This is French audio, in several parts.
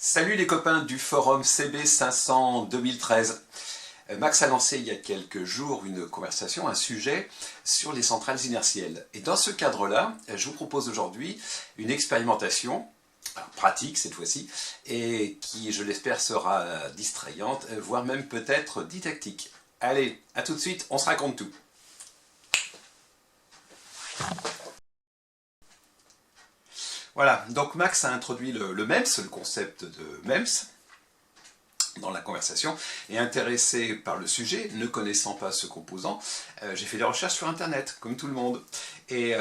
Salut les copains du forum CB500 2013. Max a lancé il y a quelques jours une conversation, un sujet sur les centrales inertielles. Et dans ce cadre-là, je vous propose aujourd'hui une expérimentation, pratique cette fois-ci, et qui, je l'espère, sera distrayante, voire même peut-être didactique. Allez, à tout de suite, on se raconte tout. Voilà, donc Max a introduit le MEMS, le concept de MEMS, dans la conversation, et intéressé par le sujet, ne connaissant pas ce composant, j'ai fait des recherches sur Internet, comme tout le monde, et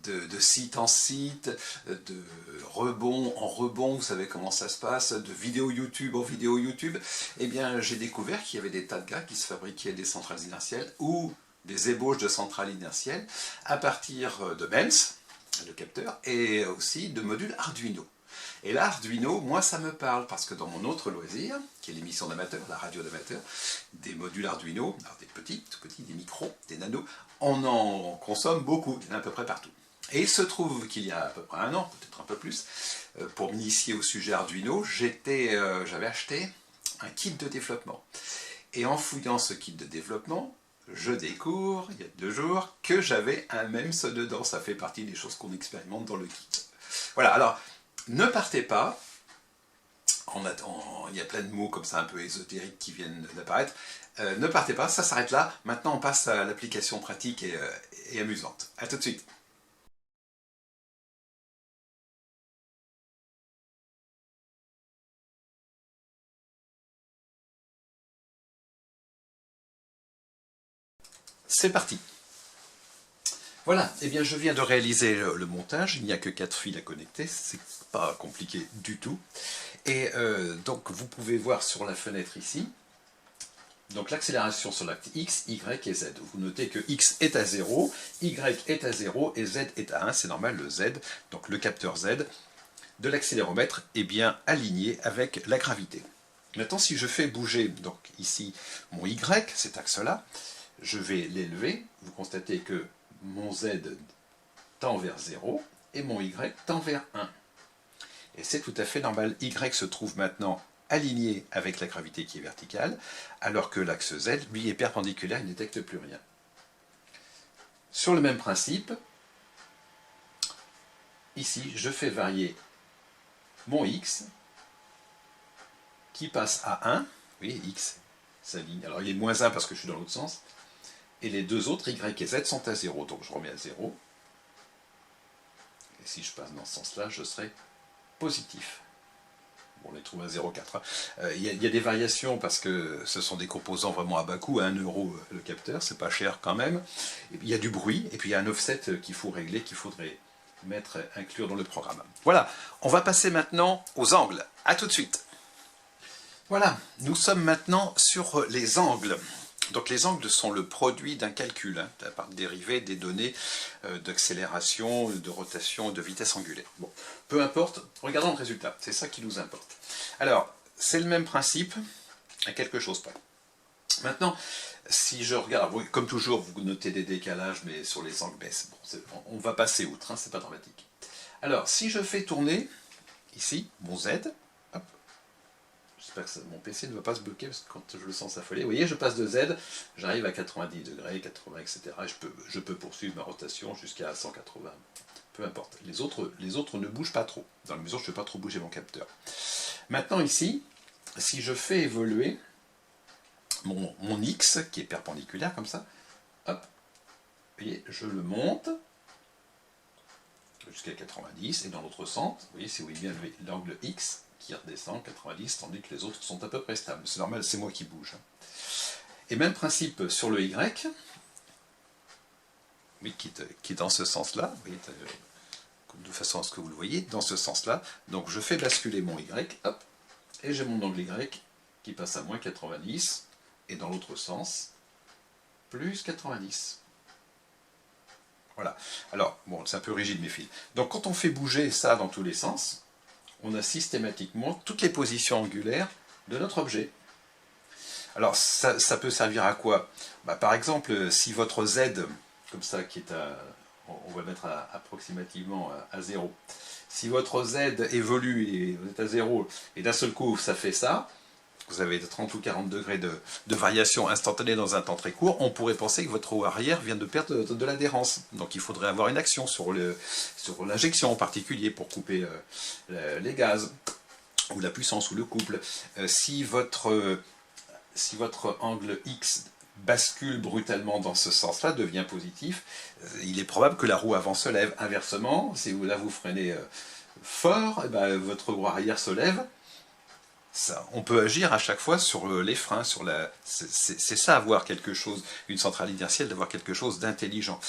de site en site, de rebond en rebond, vous savez comment ça se passe, de vidéo YouTube en vidéo YouTube, eh bien j'ai découvert qu'il y avait des tas de gars qui se fabriquaient des centrales inertielles, ou des ébauches de centrales inertielles, à partir de MEMS, le capteur, et aussi de modules Arduino. Et là, Arduino, moi ça me parle, parce que dans mon autre loisir, qui est l'émission d'amateur, la radio d'amateur, des modules Arduino, alors des petits, tout petits, des micros, des nanos, on en consomme beaucoup, il y en a à peu près partout. Et il se trouve qu'il y a à peu près un an, peut-être un peu plus, pour m'initier au sujet Arduino, j'avais acheté un kit de développement. Et en fouillant ce kit de développement, je découvre, il y a 2 jours, que j'avais un MEMS dedans. Ça fait partie des choses qu'on expérimente dans le kit. Voilà, alors, ne partez pas. Il y a plein de mots comme ça un peu ésotériques qui viennent d'apparaître. Ne partez pas, ça s'arrête là. Maintenant, on passe à l'application pratique et amusante. A tout de suite. C'est parti. Voilà, eh bien je viens de réaliser le montage, il n'y a que 4 fils à connecter, c'est pas compliqué du tout. Et donc vous pouvez voir sur la fenêtre ici, donc l'accélération sur l'axe X, Y et Z. Vous notez que X est à 0, Y est à 0 et Z est à 1, c'est normal, le Z, donc le capteur Z de l'accéléromètre est bien aligné avec la gravité. Maintenant si je fais bouger, donc ici, mon Y, cet axe-là, je vais l'élever, vous constatez que mon Z tend vers 0 et mon Y tend vers 1. Et c'est tout à fait normal. Y se trouve maintenant aligné avec la gravité qui est verticale, alors que l'axe Z, lui, est perpendiculaire, il ne détecte plus rien. Sur le même principe, ici, je fais varier mon X, qui passe à 1. Vous voyez, X s'aligne. Alors il est moins 1 parce que je suis dans l'autre sens. Et les deux autres, Y et Z, sont à 0. Donc je remets à 0. Et si je passe dans ce sens-là, je serai positif. Bon, on les trouve à 0,4. Il y a des variations parce que ce sont des composants vraiment à bas coût, à 1 euro le capteur, c'est pas cher quand même. Et puis, il y a du bruit, et puis il y a un offset qu'il faut régler, qu'il faudrait inclure dans le programme. Voilà, on va passer maintenant aux angles. A tout de suite. Voilà, nous sommes maintenant sur les angles. Donc les angles sont le produit d'un calcul, à part dérivé des données d'accélération, de rotation, de vitesse angulaire. Bon, peu importe, regardons le résultat, c'est ça qui nous importe. Alors, c'est le même principe, à quelque chose près. Maintenant, si je regarde, comme toujours, vous notez des décalages, mais sur les angles baissent. Bon, on va passer outre, c'est pas dramatique. Alors, si je fais tourner, ici, mon Z, j'espère que mon PC ne va pas se bloquer parce que quand je le sens s'affoler, vous voyez, je passe de Z, j'arrive à 90 degrés, 80, etc. Et je peux poursuivre ma rotation jusqu'à 180. Peu importe. Les autres ne bougent pas trop, dans la mesure où je ne fais pas trop bouger mon capteur. Maintenant ici, si je fais évoluer mon X, qui est perpendiculaire comme ça, hop, vous voyez, je le monte jusqu'à 90, et dans l'autre sens, vous voyez, si vous voyez bien l'angle X, qui redescend 90, tandis que les autres sont à peu près stables. C'est normal, c'est moi qui bouge. Et même principe sur le Y, oui, qui est dans ce sens-là, de façon à ce que vous le voyez, dans ce sens-là. Donc je fais basculer mon Y, hop, et j'ai mon angle Y qui passe à moins 90, et dans l'autre sens, plus 90. Voilà. Alors, bon, c'est un peu rigide mes fils. Donc quand on fait bouger ça dans tous les sens, on a systématiquement toutes les positions angulaires de notre objet. Alors, ça peut servir à quoi? Par exemple, si votre Z, comme ça, qui est on va mettre approximativement à 0. Si votre Z évolue et vous êtes à 0, et d'un seul coup ça fait ça, vous avez 30 ou 40 degrés de variation instantanée dans un temps très court, on pourrait penser que votre roue arrière vient de perdre de l'adhérence. Donc il faudrait avoir une action sur l'injection en particulier pour couper les gaz, ou la puissance, ou le couple. Si votre angle X bascule brutalement dans ce sens-là, devient positif, il est probable que la roue avant se lève. Inversement, si vous freinez fort, et ben, votre roue arrière se lève. Ça, on peut agir à chaque fois sur les freins, c'est ça avoir quelque chose, une centrale inertielle, d'avoir quelque chose d'intelligent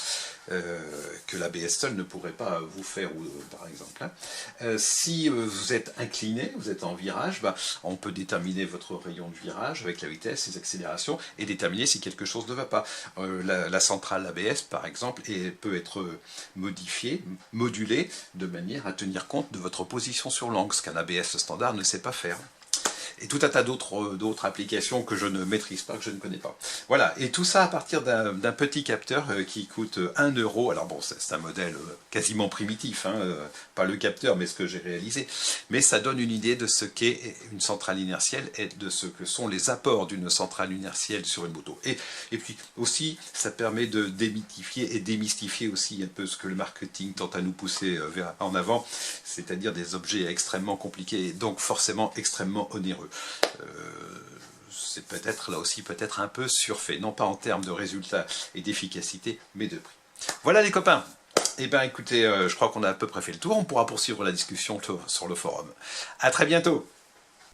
que l'ABS seul ne pourrait pas vous faire, par exemple. Hein. Si vous êtes incliné, vous êtes en virage, bah, on peut déterminer votre rayon de virage avec la vitesse, les accélérations, et déterminer si quelque chose ne va pas. La centrale ABS, par exemple, peut être modifiée, modulée, de manière à tenir compte de votre position sur l'angle, ce qu'un ABS standard ne sait pas faire. Et tout un tas d'autres applications que je ne maîtrise pas, que je ne connais pas. Voilà, et tout ça à partir d'un petit capteur qui coûte 1 €. Alors bon, c'est un modèle quasiment primitif, hein, pas le capteur, mais ce que j'ai réalisé. Mais ça donne une idée de ce qu'est une centrale inertielle et de ce que sont les apports d'une centrale inertielle sur une moto. Et puis aussi, ça permet de démythifier et démystifier aussi un peu ce que le marketing tente à nous pousser en avant, c'est-à-dire des objets extrêmement compliqués et donc forcément extrêmement onéreux. C'est peut-être là aussi peut-être un peu surfait, non pas en termes de résultats et d'efficacité, mais de prix. Voilà les copains. Eh bien écoutez, je crois qu'on a à peu près fait le tour, on pourra poursuivre la discussion sur le forum. À très bientôt.